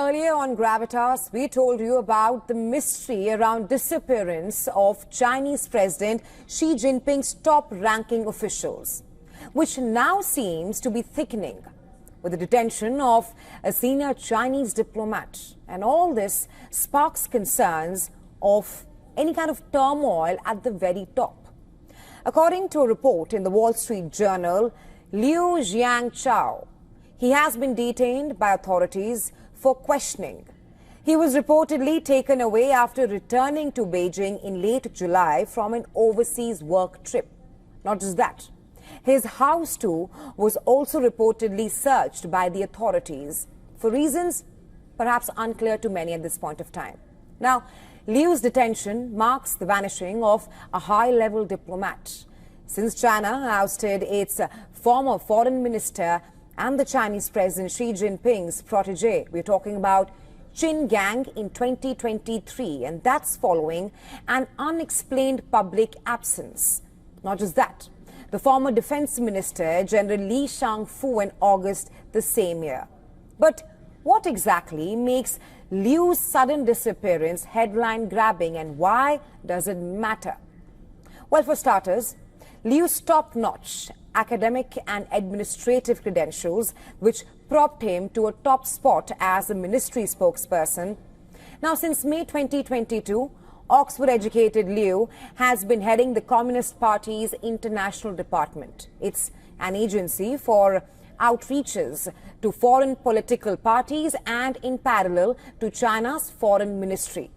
Earlier on Gravitas, we told you about the mystery around disappearance of Chinese President Xi Jinping's top-ranking officials, which now seems to be thickening with the detention of a senior Chinese diplomat. And all this sparks concerns of any kind of turmoil at the very top. According to a report in the Wall Street Journal, Liu Jianchao, he has been detained by authorities for questioning. He was reportedly taken away after returning to Beijing in late July from an overseas work trip. Not just that, his house too was also reportedly searched by the authorities for reasons perhaps unclear to many at this point of time. Now, Liu's detention marks the vanishing of a high-level diplomat. Since China ousted its former foreign minister and the Chinese President Xi Jinping's protege, we're talking about Qin Gang, in 2023, and that's following an unexplained public absence. Not just that, the former defense minister, General Li Shangfu, in August the same year. But what exactly makes Liu's sudden disappearance headline-grabbing, and why does it matter? Well, for starters, Liu's top-notch academic and administrative credentials, which propped him to a top spot as a ministry spokesperson. Now, since May 2022, Oxford-educated Liu has been heading the Communist Party's International Department. It's an agency for outreaches to foreign political parties and in parallel to China's foreign ministry.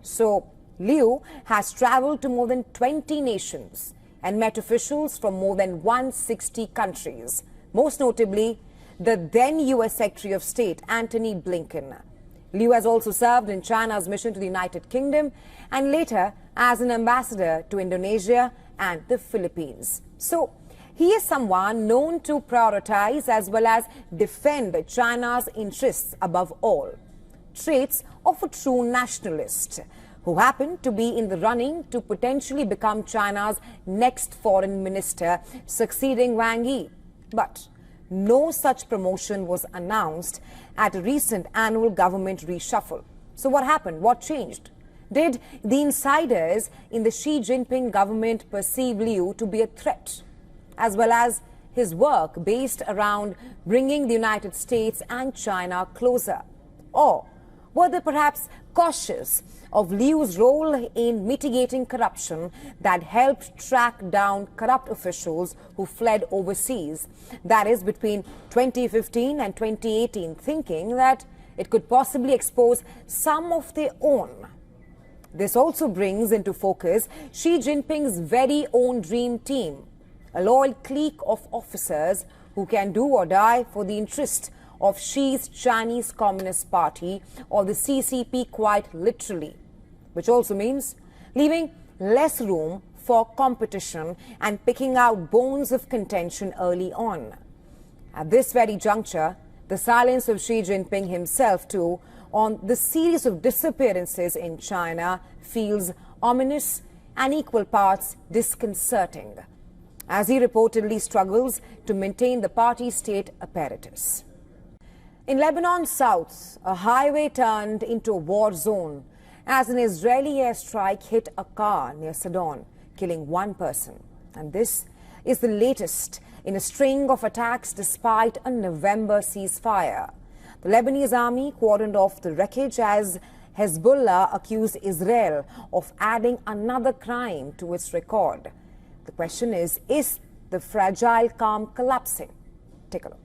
So, Liu has traveled to more than 20 nations and met officials from more than 160 countries, most notably the then U.S. Secretary of State, Antony Blinken. Liu has also served in China's mission to the United Kingdom and later as an ambassador to Indonesia and the Philippines. So, he is someone known to prioritize as well as defend China's interests above all. Traits of a true nationalist, who happened to be in the running to potentially become China's next foreign minister, succeeding Wang Yi. But no such promotion was announced at a recent annual government reshuffle. So what happened? What changed? Did the insiders in the Xi Jinping government perceive Liu to be a threat, as well as his work based around bringing the United States and China closer? Or were they perhaps cautious of Liu's role in mitigating corruption that helped track down corrupt officials who fled overseas, that is between 2015 and 2018, thinking that it could possibly expose some of their own? This also brings into focus Xi Jinping's very own dream team, a loyal clique of officers who can do or die for the interest of Xi's Chinese Communist Party, or the CCP, quite literally, which also means leaving less room for competition and picking out bones of contention early on. At this very juncture, the silence of Xi Jinping himself too on the series of disappearances in China feels ominous and equal parts disconcerting, as he reportedly struggles to maintain the party state apparatus. In Lebanon's south, a highway turned into a war zone as an Israeli airstrike hit a car near Sidon, killing one person. And this is the latest in a string of attacks despite a November ceasefire. The Lebanese army cordoned off the wreckage as Hezbollah accused Israel of adding another crime to its record. The question is the fragile calm collapsing? Take a look.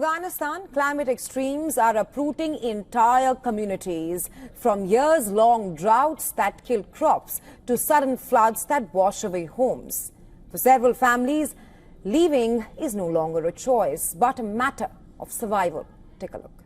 Afghanistan, climate extremes are uprooting entire communities, from years-long droughts that kill crops to sudden floods that wash away homes. For several families, leaving is no longer a choice, but a matter of survival. Take a look.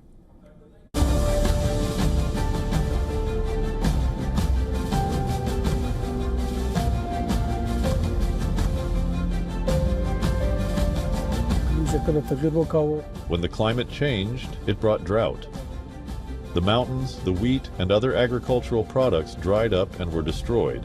When the climate changed, it brought drought. The mountains, the wheat, and other agricultural products dried up and were destroyed.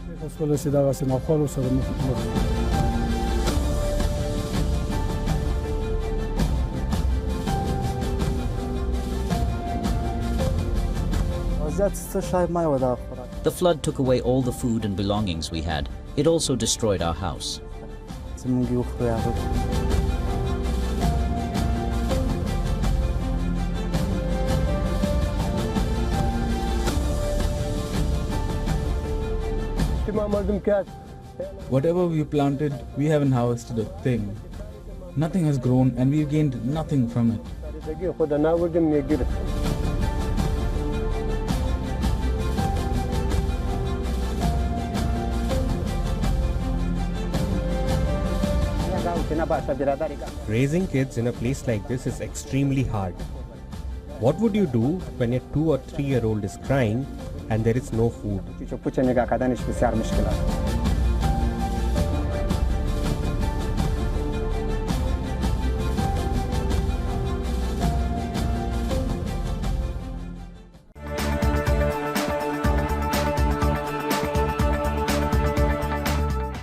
The flood took away all the food and belongings we had. It also destroyed our house. Whatever we planted, we haven't harvested a thing. Nothing has grown and we've gained nothing from it. Raising kids in a place like this is extremely hard. What would you do when a 2 or 3-year-old is crying and there is no food?